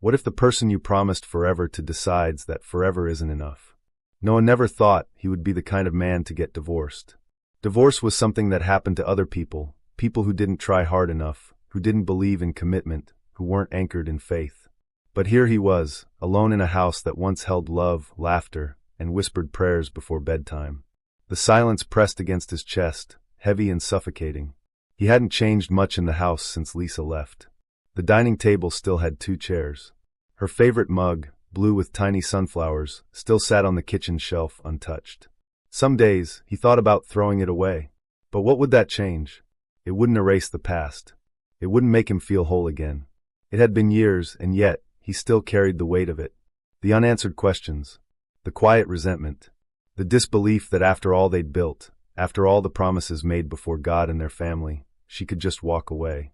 What if the person you promised forever to decides that forever isn't enough? Noah never thought he would be the kind of man to get divorced. Divorce was something that happened to other people, people who didn't try hard enough, who didn't believe in commitment, who weren't anchored in faith. But here he was, alone in a house that once held love, laughter, and whispered prayers before bedtime. The silence pressed against his chest, heavy and suffocating. He hadn't changed much in the house since Lisa left. The dining table still had 2 chairs. Her favorite mug, blue with tiny sunflowers, still sat on the kitchen shelf untouched. Some days, he thought about throwing it away. But what would that change? It wouldn't erase the past. It wouldn't make him feel whole again. It had been years, and yet, he still carried the weight of it. The unanswered questions. The quiet resentment. The disbelief that after all they'd built, after all the promises made before God and their family, she could just walk away.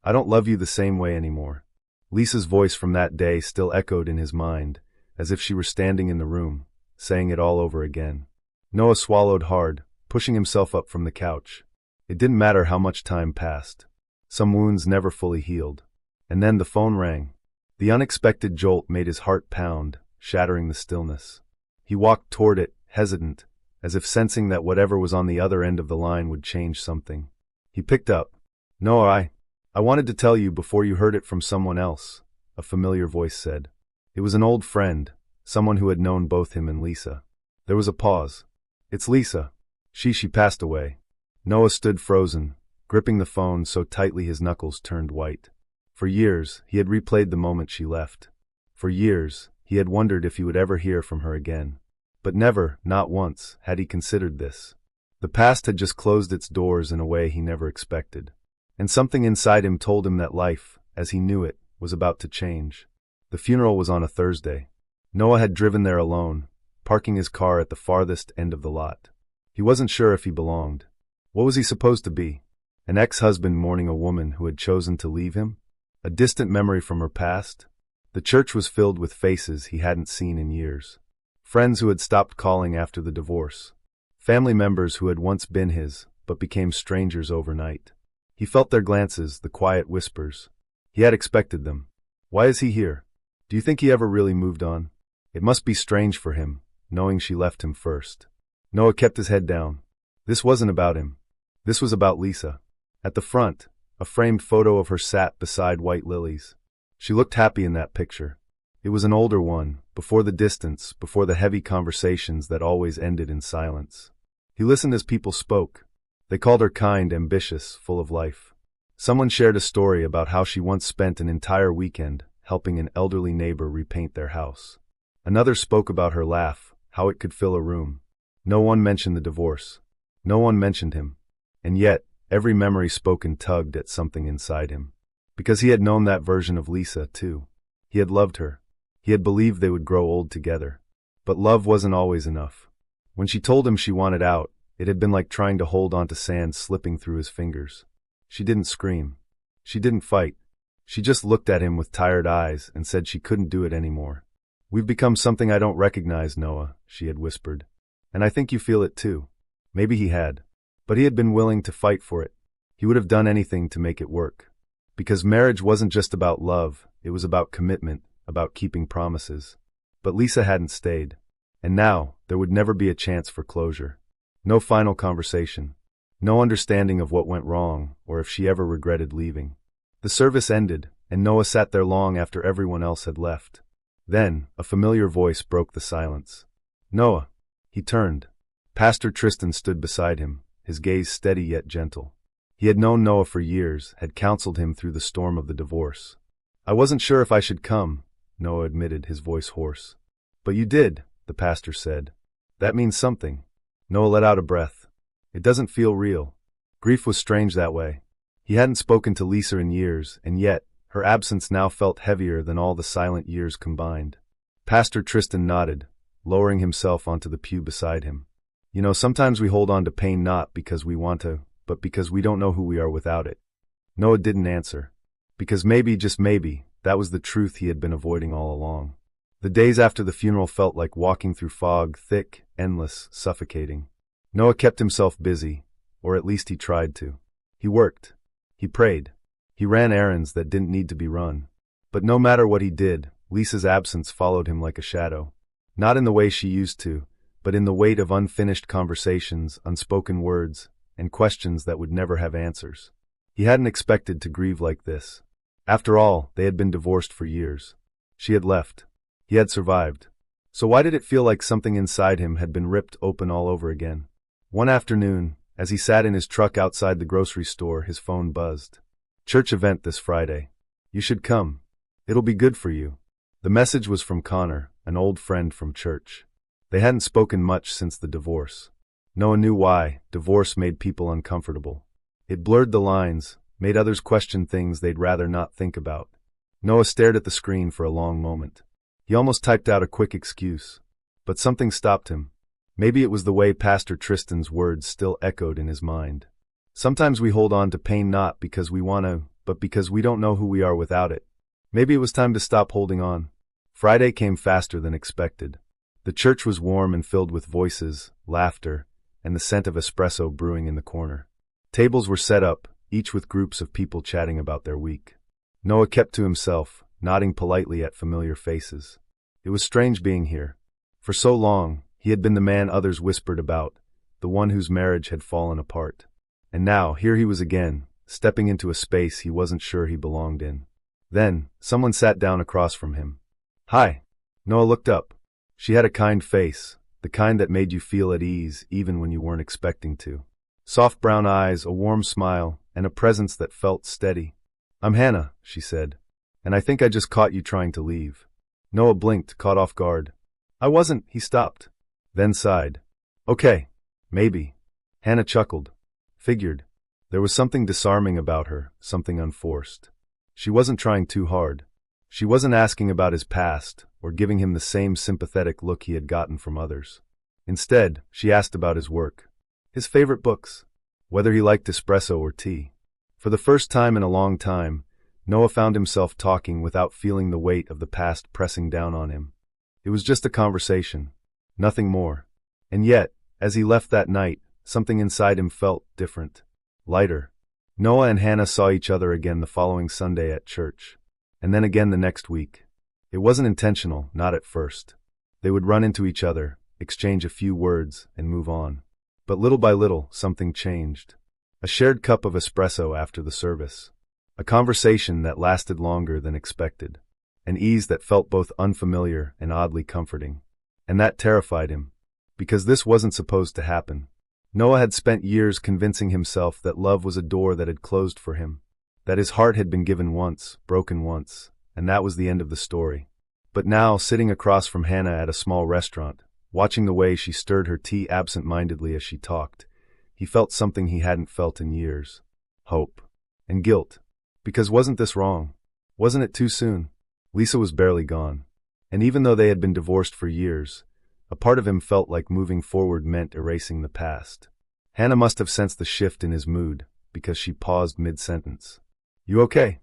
I don't love you the same way anymore. Lisa's voice from that day still echoed in his mind, as if she were standing in the room, saying it all over again. Noah swallowed hard, pushing himself up from the couch. It didn't matter how much time passed. Some wounds never fully healed. And then the phone rang. The unexpected jolt made his heart pound, shattering the stillness. He walked toward it, hesitant, as if sensing that whatever was on the other end of the line would change something. He picked up. "Noah, I wanted to tell you before you heard it from someone else," a familiar voice said. It was an old friend, someone who had known both him and Lisa. There was a pause. "It's Lisa. She passed away." Noah stood frozen, gripping the phone so tightly his knuckles turned white. For years, he had replayed the moment she left. For years, he had wondered if he would ever hear from her again. But never, not once, had he considered this. The past had just closed its doors in a way he never expected. And something inside him told him that life, as he knew it, was about to change. The funeral was on a Thursday. Noah had driven there alone, parking his car at the farthest end of the lot. He wasn't sure if he belonged. What was he supposed to be? An ex-husband mourning a woman who had chosen to leave him? A distant memory from her past? The church was filled with faces he hadn't seen in years. Friends who had stopped calling after the divorce. Family members who had once been his, but became strangers overnight. He felt their glances, the quiet whispers. He had expected them. Why is he here? Do you think he ever really moved on? It must be strange for him, knowing she left him first. Noah kept his head down. This wasn't about him. This was about Lisa. At the front, a framed photo of her sat beside white lilies. She looked happy in that picture. It was an older one, before the distance, before the heavy conversations that always ended in silence. He listened as people spoke. They called her kind, ambitious, full of life. Someone shared a story about how she once spent an entire weekend helping an elderly neighbor repaint their house. Another spoke about her laugh, how it could fill a room. No one mentioned the divorce. No one mentioned him. And yet, every memory spoken tugged at something inside him. Because he had known that version of Lisa, too. He had loved her. He had believed they would grow old together. But love wasn't always enough. When she told him she wanted out, it had been like trying to hold onto sand slipping through his fingers. She didn't scream. She didn't fight. She just looked at him with tired eyes and said she couldn't do it anymore. "We've become something I don't recognize, Noah," she had whispered. "And I think you feel it too." Maybe he had. But he had been willing to fight for it. He would have done anything to make it work. Because marriage wasn't just about love, it was about commitment, about keeping promises. But Lisa hadn't stayed. And now, there would never be a chance for closure. No final conversation. No understanding of what went wrong, or if she ever regretted leaving. The service ended, and Noah sat there long after everyone else had left. Then, a familiar voice broke the silence. "Noah." He turned. Pastor Tristan stood beside him, his gaze steady yet gentle. He had known Noah for years, had counseled him through the storm of the divorce. "I wasn't sure if I should come," Noah admitted, his voice hoarse. "But you did," the pastor said. "That means something." Noah let out a breath. It doesn't feel real. Grief was strange that way. He hadn't spoken to Lisa in years, and yet, her absence now felt heavier than all the silent years combined. Pastor Tristan nodded, lowering himself onto the pew beside him. "You know, sometimes we hold on to pain not because we want to, but because we don't know who we are without it." Noah didn't answer. Because maybe, just maybe, that was the truth he had been avoiding all along. The days after the funeral felt like walking through fog, thick, endless, suffocating. Noah kept himself busy, or at least he tried to. He worked. He prayed. He ran errands that didn't need to be run. But no matter what he did, Lisa's absence followed him like a shadow. Not in the way she used to, but in the weight of unfinished conversations, unspoken words, and questions that would never have answers. He hadn't expected to grieve like this. After all, they had been divorced for years. She had left. He had survived. So why did it feel like something inside him had been ripped open all over again? One afternoon, as he sat in his truck outside the grocery store, his phone buzzed. "Church event this Friday. You should come. It'll be good for you." The message was from Connor, an old friend from church. They hadn't spoken much since the divorce. Noah knew why. Divorce made people uncomfortable. It blurred the lines, made others question things they'd rather not think about. Noah stared at the screen for a long moment. He almost typed out a quick excuse. But something stopped him. Maybe it was the way Pastor Tristan's words still echoed in his mind. Sometimes we hold on to pain not because we want to, but because we don't know who we are without it. Maybe it was time to stop holding on. Friday came faster than expected. The church was warm and filled with voices, laughter, and the scent of espresso brewing in the corner. Tables were set up, each with groups of people chatting about their week. Noah kept to himself, nodding politely at familiar faces. It was strange being here. For so long, he had been the man others whispered about, the one whose marriage had fallen apart. And now, here he was again, stepping into a space he wasn't sure he belonged in. Then, someone sat down across from him. "Hi." Noah looked up. She had a kind face, the kind that made you feel at ease even when you weren't expecting to. Soft brown eyes, a warm smile, and a presence that felt steady. "I'm Hannah," she said. "And I think I just caught you trying to leave." Noah blinked, caught off guard. "I wasn't," he stopped. Then sighed. "Okay, maybe." Hannah chuckled. Figured. There was something disarming about her, something unforced. She wasn't trying too hard. She wasn't asking about his past, or giving him the same sympathetic look he had gotten from others. Instead, she asked about his work. His favorite books. Whether he liked espresso or tea. For the first time in a long time, Noah found himself talking without feeling the weight of the past pressing down on him. It was just a conversation. Nothing more. And yet, as he left that night, something inside him felt different. Lighter. Noah and Hannah saw each other again the following Sunday at church. And then again the next week. It wasn't intentional, not at first. They would run into each other, exchange a few words, and move on. But little by little, something changed. A shared cup of espresso after the service. A conversation that lasted longer than expected. An ease that felt both unfamiliar and oddly comforting. And that terrified him. Because this wasn't supposed to happen. Noah had spent years convincing himself that love was a door that had closed for him. That his heart had been given once, broken once, and that was the end of the story. But now, sitting across from Hannah at a small restaurant, watching the way she stirred her tea absent-mindedly as she talked, he felt something he hadn't felt in years. Hope. And guilt. Because wasn't this wrong? Wasn't it too soon? Lisa was barely gone. And even though they had been divorced for years, a part of him felt like moving forward meant erasing the past. Hannah must have sensed the shift in his mood, because she paused mid-sentence. "You okay?"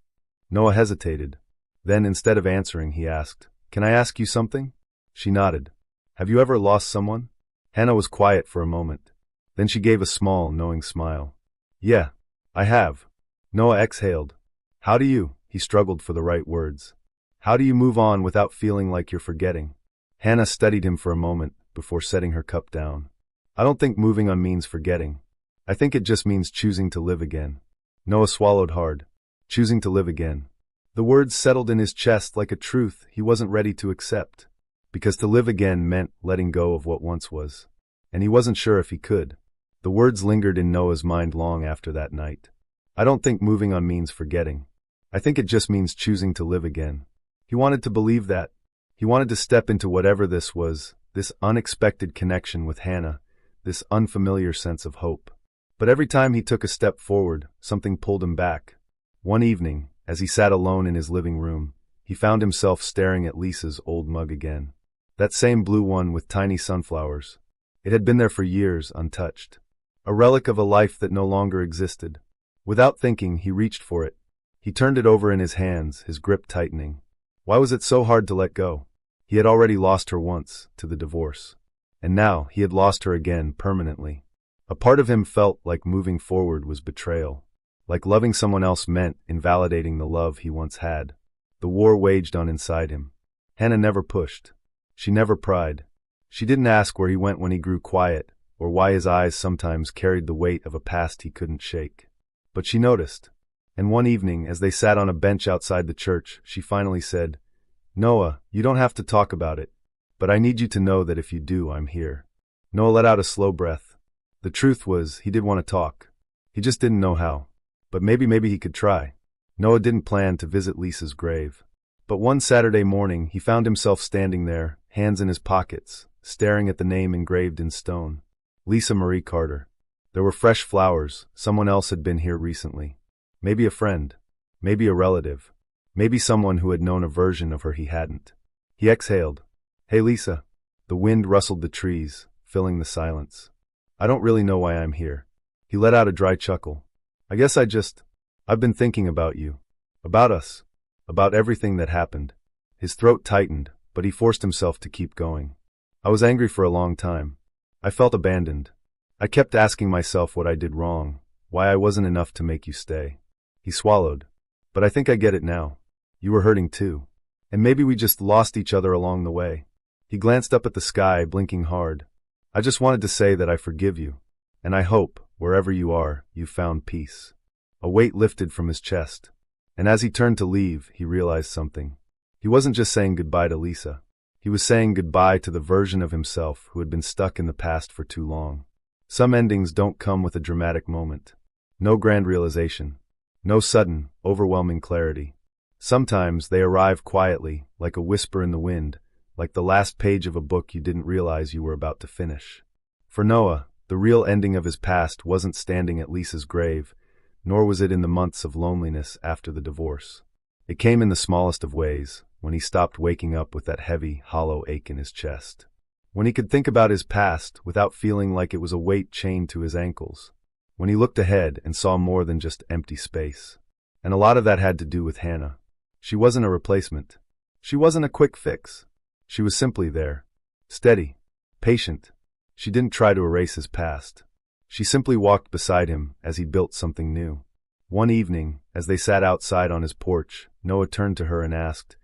Noah hesitated. Then, instead of answering, he asked, "Can I ask you something?" She nodded. "Have you ever lost someone?" Hannah was quiet for a moment. Then she gave a small, knowing smile. "Yeah, I have." Noah exhaled. "How do you?" He struggled for the right words. "How do you move on without feeling like you're forgetting?" Hannah studied him for a moment before setting her cup down. "I don't think moving on means forgetting. I think it just means choosing to live again." Noah swallowed hard. Choosing to live again. The words settled in his chest like a truth he wasn't ready to accept. Because to live again meant letting go of what once was. And he wasn't sure if he could. The words lingered in Noah's mind long after that night. "I don't think moving on means forgetting. I think it just means choosing to live again." He wanted to believe that. He wanted to step into whatever this was, this unexpected connection with Hannah, this unfamiliar sense of hope. But every time he took a step forward, something pulled him back. One evening, as he sat alone in his living room, he found himself staring at Lisa's old mug again. That same blue one with tiny sunflowers. It had been there for years, untouched. A relic of a life that no longer existed. Without thinking, he reached for it. He turned it over in his hands, his grip tightening. Why was it so hard to let go? He had already lost her once, to the divorce. And now, he had lost her again, permanently. A part of him felt like moving forward was betrayal. Like loving someone else meant invalidating the love he once had. The war waged on inside him. Hannah never pushed. She never pried. She didn't ask where he went when he grew quiet, or why his eyes sometimes carried the weight of a past he couldn't shake. But she noticed. And one evening, as they sat on a bench outside the church, she finally said, "Noah, you don't have to talk about it, but I need you to know that if you do, I'm here." Noah let out a slow breath. The truth was, he did want to talk. He just didn't know how. But maybe he could try. Noah didn't plan to visit Lisa's grave. But one Saturday morning, he found himself standing there, hands in his pockets, staring at the name engraved in stone. Lisa Marie Carter. There were fresh flowers. Someone else had been here recently. Maybe a friend. Maybe a relative. Maybe someone who had known a version of her he hadn't. He exhaled. "Hey, Lisa." The wind rustled the trees, filling the silence. "I don't really know why I'm here." He let out a dry chuckle. "I guess I've been thinking about you. About us. About everything that happened." His throat tightened, but he forced himself to keep going. "I was angry for a long time. I felt abandoned. I kept asking myself what I did wrong, why I wasn't enough to make you stay." He swallowed. "But I think I get it now. You were hurting too. And maybe we just lost each other along the way." He glanced up at the sky, blinking hard. "I just wanted to say that I forgive you. And I hope, wherever you are, you've found peace." A weight lifted from his chest. And as he turned to leave, he realized something. He wasn't just saying goodbye to Lisa. He was saying goodbye to the version of himself who had been stuck in the past for too long. Some endings don't come with a dramatic moment. No grand realization. No sudden, overwhelming clarity. Sometimes they arrive quietly, like a whisper in the wind, like the last page of a book you didn't realize you were about to finish. For Noah, the real ending of his past wasn't standing at Lisa's grave, nor was it in the months of loneliness after the divorce. It came in the smallest of ways, when he stopped waking up with that heavy, hollow ache in his chest. When he could think about his past without feeling like it was a weight chained to his ankles. When he looked ahead and saw more than just empty space. And a lot of that had to do with Hannah. She wasn't a replacement. She wasn't a quick fix. She was simply there. Steady. Patient. She didn't try to erase his past. She simply walked beside him as he built something new. One evening, as they sat outside on his porch, Noah turned to her and asked,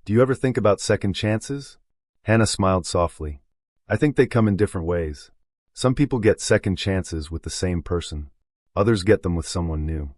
"Do you ever think about second chances?" Hannah smiled softly. "I think they come in different ways. Some people get second chances with the same person. Others get them with someone new."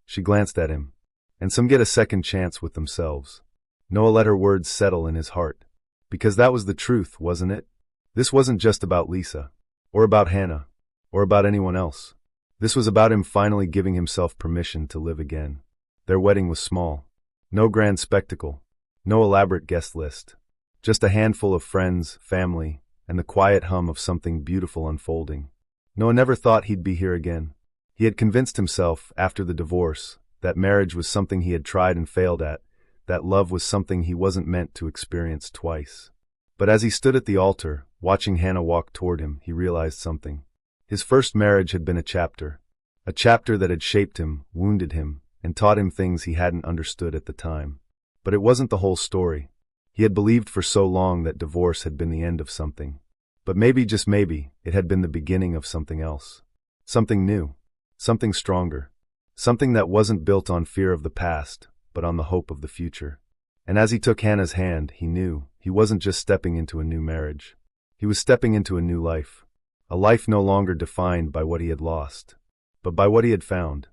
She glanced at him. "And some get a second chance with themselves." Noah let her words settle in his heart. Because that was the truth, wasn't it? This wasn't just about Lisa. Or about Hannah. Or about anyone else. This was about him finally giving himself permission to live again. Their wedding was small. No grand spectacle. No elaborate guest list. Just a handful of friends, family, and the quiet hum of something beautiful unfolding. Noah never thought he'd be here again. He had convinced himself, after the divorce, that marriage was something he had tried and failed at, that love was something he wasn't meant to experience twice. But as he stood at the altar, watching Hannah walk toward him, he realized something. His first marriage had been a chapter that had shaped him, wounded him, and taught him things he hadn't understood at the time. But it wasn't the whole story. He had believed for so long that divorce had been the end of something. But maybe, just maybe, it had been the beginning of something else. Something new. Something stronger. Something that wasn't built on fear of the past, but on the hope of the future. And as he took Hannah's hand, he knew he wasn't just stepping into a new marriage. He was stepping into a new life. A life no longer defined by what he had lost, but by what he had found.